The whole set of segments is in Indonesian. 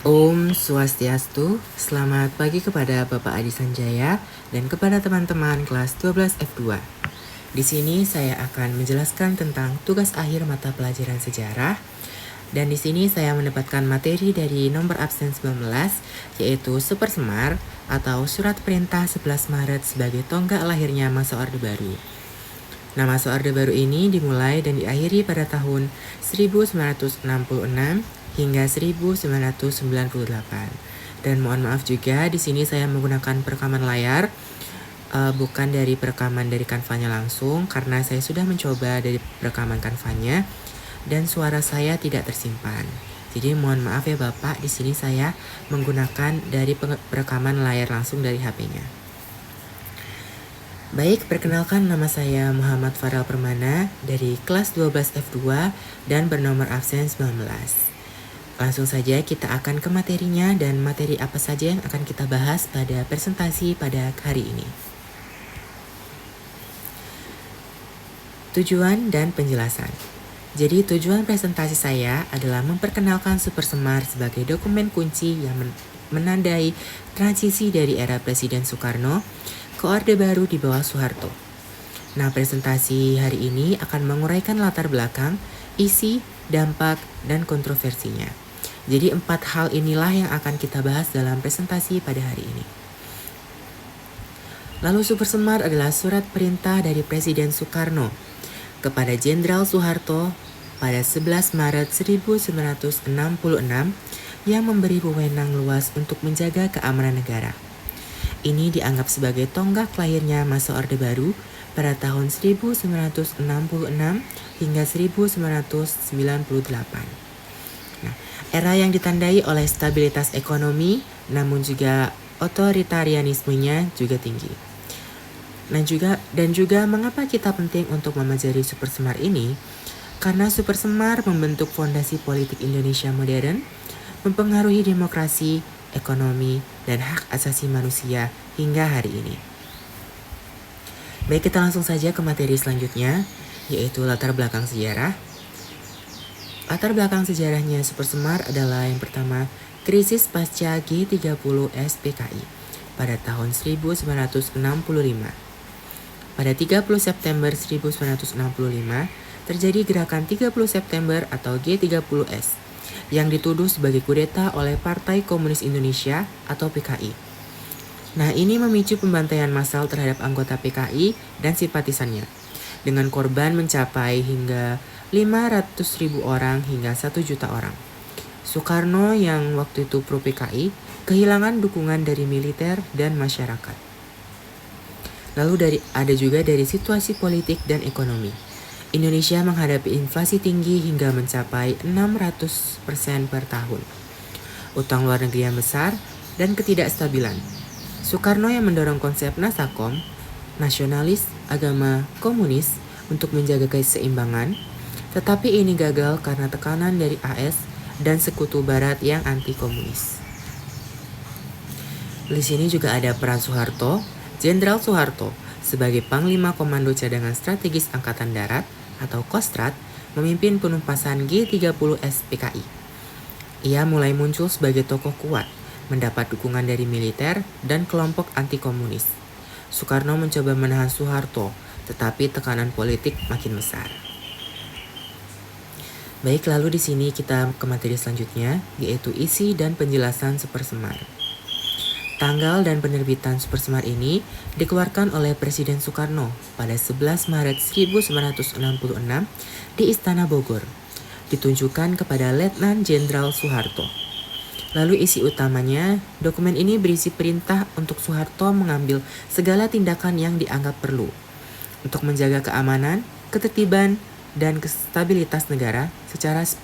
Om Swastiastu, selamat pagi kepada Bapak Adi Sanjaya dan kepada teman-teman kelas 12 F2. Di sini saya akan menjelaskan tentang tugas akhir mata pelajaran sejarah. Dan di sini saya mendapatkan materi dari nomor absen 19, yaitu Super Semar atau Surat Perintah 11 Maret sebagai tonggak lahirnya masa Orde Baru. Nah, masa Orde Baru ini dimulai dan diakhiri pada tahun 1966 hingga 1998. Dan mohon maaf juga di sini saya menggunakan perekaman layar, bukan dari perekaman dari kanvanya langsung, karena saya sudah mencoba dari perekaman kanvanya dan suara saya tidak tersimpan. Jadi mohon maaf ya Bapak, di sini saya menggunakan dari perekaman layar langsung dari HP-nya. Baik, perkenalkan nama saya Muhammad Farel Permana dari kelas 12 F2 dan bernomor absen 19. Langsung saja kita akan ke materinya dan materi apa saja yang akan kita bahas pada presentasi pada hari ini. Tujuan dan penjelasan. Jadi tujuan presentasi saya adalah memperkenalkan Super Semar sebagai dokumen kunci yang menandai transisi dari era Presiden Soekarno ke Orde Baru di bawah Soeharto. Nah, presentasi hari ini akan menguraikan latar belakang, isi, dampak, dan kontroversinya. Jadi 4 hal inilah yang akan kita bahas dalam presentasi pada hari ini. Lalu Super Semar adalah surat perintah dari Presiden Soekarno kepada Jenderal Soeharto pada 11 Maret 1966 yang memberi wewenang luas untuk menjaga keamanan negara. Ini dianggap sebagai tonggak lahirnya masa Orde Baru pada tahun 1966 hingga 1998. Nah, era yang ditandai oleh stabilitas ekonomi namun juga otoritarianismenya juga tinggi. Dan juga mengapa kita penting untuk memajari Super Semar ini? Karena Super Semar membentuk fondasi politik Indonesia modern, mempengaruhi demokrasi, ekonomi, dan hak asasi manusia hingga hari ini. Baik, kita langsung saja ke materi selanjutnya, yaitu latar belakang sejarah. Latar belakang sejarahnya Super Semar adalah yang pertama, krisis pasca G30S PKI pada tahun 1965. Pada 30 September 1965, terjadi gerakan 30 September atau G30S yang dituduh sebagai kudeta oleh Partai Komunis Indonesia atau PKI. Nah, ini memicu pembantaian massal terhadap anggota PKI dan simpatisannya, dengan korban mencapai hingga 500.000 orang hingga 1 juta orang. Soekarno yang waktu itu pro PKI kehilangan dukungan dari militer dan masyarakat. Lalu ada juga dari situasi politik dan ekonomi. Indonesia menghadapi inflasi tinggi hingga mencapai 600% per tahun. Utang luar negeri yang besar dan ketidakstabilan. Soekarno yang mendorong konsep Nasakom, nasionalis, agama, komunis untuk menjaga keseimbangan, tetapi ini gagal karena tekanan dari AS dan sekutu barat yang anti komunis. Di sini juga ada peran Soeharto, Jenderal Soeharto sebagai Panglima Komando Cadangan Strategis Angkatan Darat atau Kostrat memimpin penumpasan G30S PKI. Ia mulai muncul sebagai tokoh kuat, mendapat dukungan dari militer dan kelompok anti komunis. Soekarno mencoba menahan Soeharto, tetapi tekanan politik makin besar. Baik, lalu di sini kita ke materi selanjutnya, yaitu isi dan penjelasan Super Semar. Tanggal dan penerbitan Super Semar ini dikeluarkan oleh Presiden Soekarno pada 11 Maret 1966 di Istana Bogor, ditunjukkan kepada Letnan Jenderal Soeharto. Lalu isi utamanya, dokumen ini berisi perintah untuk Soeharto mengambil segala tindakan yang dianggap perlu untuk menjaga keamanan, ketertiban, dan stabilitas negara.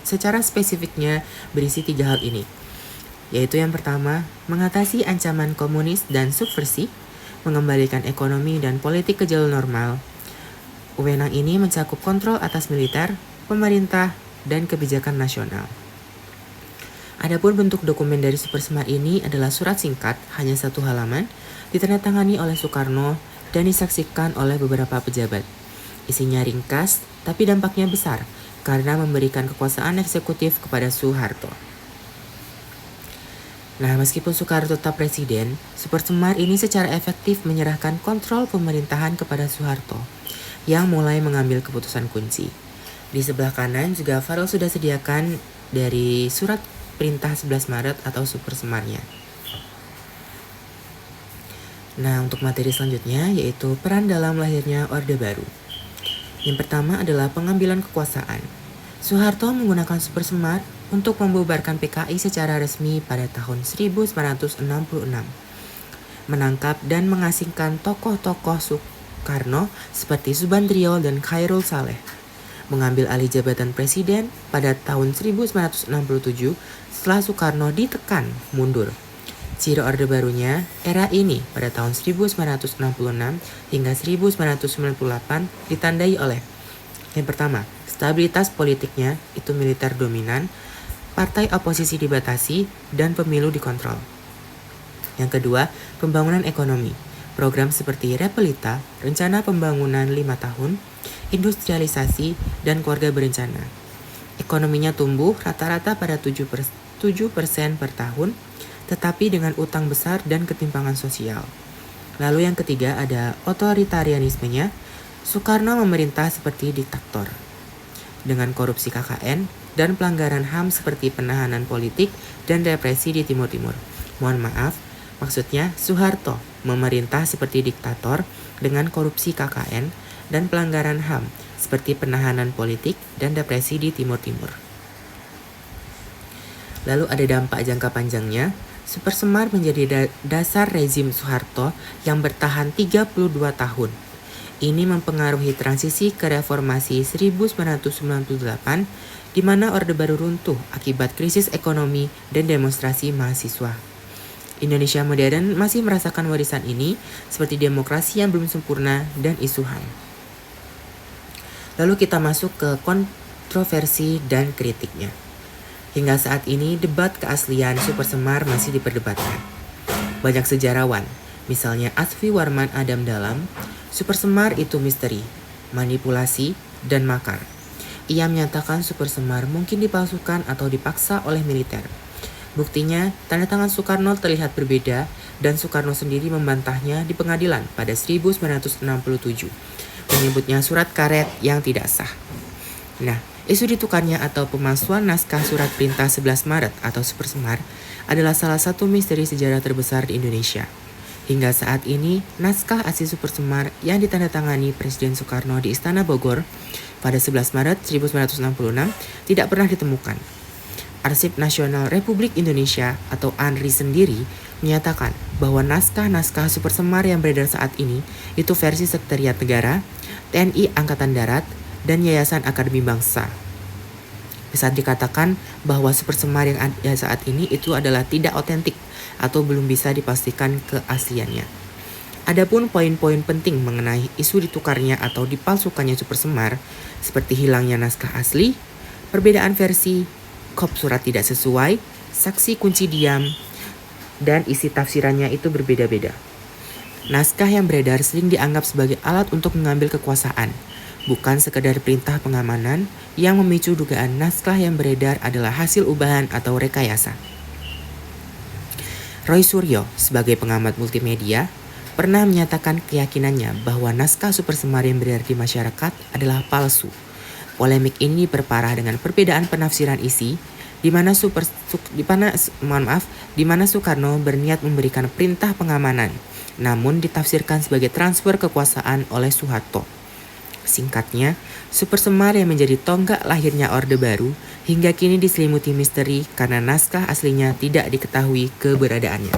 Secara spesifiknya berisi 3 hal ini, yaitu yang pertama, mengatasi ancaman komunis dan subversi, mengembalikan ekonomi dan politik ke jalur normal. Wewenang ini mencakup kontrol atas militer, pemerintah, dan kebijakan nasional. Adapun bentuk dokumen dari Super Semar ini adalah surat singkat, hanya 1 halaman, ditandatangani oleh Soekarno dan disaksikan oleh beberapa pejabat. Isinya ringkas, tapi dampaknya besar karena memberikan kekuasaan eksekutif kepada Soeharto. Nah, meskipun Soekarno tetap presiden, Super Semar ini secara efektif menyerahkan kontrol pemerintahan kepada Soeharto yang mulai mengambil keputusan kunci. Di sebelah kanan juga Farel sudah sediakan dari surat perintah 11 Maret atau Super Semarnya. Nah, untuk materi selanjutnya yaitu peran dalam lahirnya Orde Baru. Yang pertama adalah pengambilan kekuasaan. Soeharto menggunakan Super Semar untuk membubarkan PKI secara resmi pada tahun 1966. Menangkap dan mengasingkan tokoh-tokoh Soekarno seperti Subandrio dan Khairul Saleh. Mengambil alih jabatan presiden pada tahun 1967 setelah Soekarno ditekan mundur. Ciri Orde Barunya, era ini pada tahun 1966 hingga 1998 ditandai oleh yang pertama, stabilitas politiknya itu militer dominan, partai oposisi dibatasi, dan pemilu dikontrol. Yang kedua, pembangunan ekonomi. Program seperti Repelita, rencana pembangunan 5 tahun, industrialisasi, dan keluarga berencana. Ekonominya tumbuh rata-rata pada 7% per tahun, tetapi dengan utang besar dan ketimpangan sosial. Lalu yang ketiga ada otoritarianismenya. Soekarno memerintah seperti diktator, dengan korupsi KKN dan pelanggaran HAM seperti penahanan politik dan represi di Timur Timur. Mohon maaf, maksudnya Soeharto memerintah seperti diktator dengan korupsi KKN dan pelanggaran HAM seperti penahanan politik dan represi di Timur Timur. Lalu ada dampak jangka panjangnya. Super Semar menjadi dasar rezim Soeharto yang bertahan 32 tahun. Ini mempengaruhi transisi ke reformasi 1998 di mana Orde Baru runtuh akibat krisis ekonomi dan demonstrasi mahasiswa. Indonesia modern masih merasakan warisan ini seperti demokrasi yang belum sempurna dan isu HAM. Lalu kita masuk ke kontroversi dan kritiknya. Hingga saat ini debat keaslian Super Semar masih diperdebatkan. Banyak sejarawan, misalnya Asfi Warman Adam Dalam, Super Semar itu misteri, manipulasi, dan makar. Ia menyatakan Super Semar mungkin dipalsukan atau dipaksa oleh militer. Buktinya, tanda tangan Soekarno terlihat berbeda dan Soekarno sendiri membantahnya di pengadilan pada 1967, menyebutnya surat karet yang tidak sah. Nah, isu ditukarnya atau pemalsuan naskah surat perintah 11 Maret atau Super Semar adalah salah satu misteri sejarah terbesar di Indonesia. Hingga saat ini, naskah asli Super Semar yang ditandatangani Presiden Soekarno di Istana Bogor pada 11 Maret 1966 tidak pernah ditemukan. Arsip Nasional Republik Indonesia atau ANRI sendiri menyatakan bahwa naskah-naskah Super Semar yang beredar saat ini itu versi Sekretariat Negara, TNI Angkatan Darat, dan Yayasan Akademi Bangsa. Bisa dikatakan bahwa Super Semar yang ada saat ini itu adalah tidak otentik atau belum bisa dipastikan keasliannya. Adapun poin-poin penting mengenai isu ditukarnya atau dipalsukannya Super Semar, seperti hilangnya naskah asli, perbedaan versi, kop surat tidak sesuai, saksi kunci diam, dan isi tafsirannya itu berbeda-beda. Naskah yang beredar sering dianggap sebagai alat untuk mengambil kekuasaan, bukan sekedar perintah pengamanan yang memicu dugaan naskah yang beredar adalah hasil ubahan atau rekayasa. Roy Suryo, sebagai pengamat multimedia, pernah menyatakan keyakinannya bahwa naskah Super Semar yang beredar di masyarakat adalah palsu. Polemik ini berparah dengan perbedaan penafsiran isi, di mana Soekarno berniat memberikan perintah pengamanan, namun ditafsirkan sebagai transfer kekuasaan oleh Soeharto. Singkatnya, Super Semar yang menjadi tonggak lahirnya Orde Baru hingga kini diselimuti misteri karena naskah aslinya tidak diketahui keberadaannya.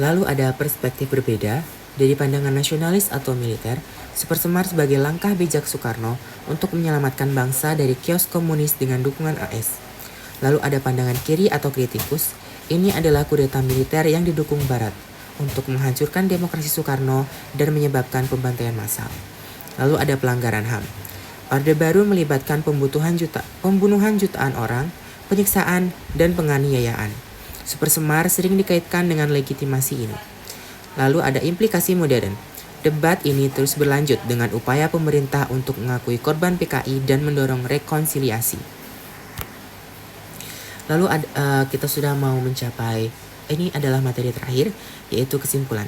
Lalu ada perspektif berbeda dari pandangan nasionalis atau militer. Super Semar sebagai langkah bijak Soekarno untuk menyelamatkan bangsa dari kios komunis dengan dukungan AS. Lalu ada pandangan kiri atau kritikus. Ini adalah kudeta militer yang didukung Barat untuk menghancurkan demokrasi Soekarno dan menyebabkan pembantaian massal. Lalu ada pelanggaran HAM. Orde Baru melibatkan pembunuhan jutaan orang, penyiksaan, dan penganiayaan. Super Semar sering dikaitkan dengan legitimasi ini. Lalu ada implikasi modern. Debat ini terus berlanjut dengan upaya pemerintah untuk mengakui korban PKI dan mendorong rekonsiliasi. Lalu kita sudah mau mencapai, ini adalah materi terakhir, yaitu kesimpulan.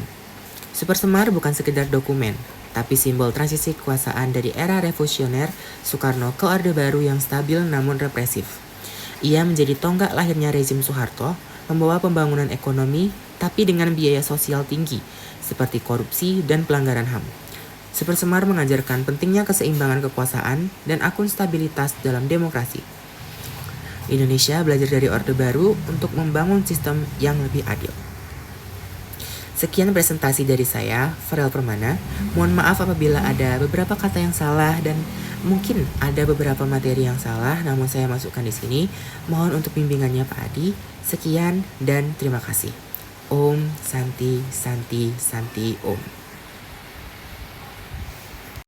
Super Semar bukan sekedar dokumen, tapi simbol transisi kekuasaan dari era revolusioner Soekarno ke Orde Baru yang stabil namun represif. Ia menjadi tonggak lahirnya rezim Soeharto, membawa pembangunan ekonomi, tapi dengan biaya sosial tinggi, seperti korupsi dan pelanggaran HAM. Super Semar mengajarkan pentingnya keseimbangan kekuasaan dan akuntabilitas dalam demokrasi. Indonesia belajar dari Orde Baru untuk membangun sistem yang lebih adil. Sekian presentasi dari saya, Farel Permana. Mohon maaf apabila ada beberapa kata yang salah dan mungkin ada beberapa materi yang salah, namun saya masukkan di sini. Mohon untuk bimbingannya Pak Adi. Sekian dan terima kasih. Om Santi Santi Santi Om.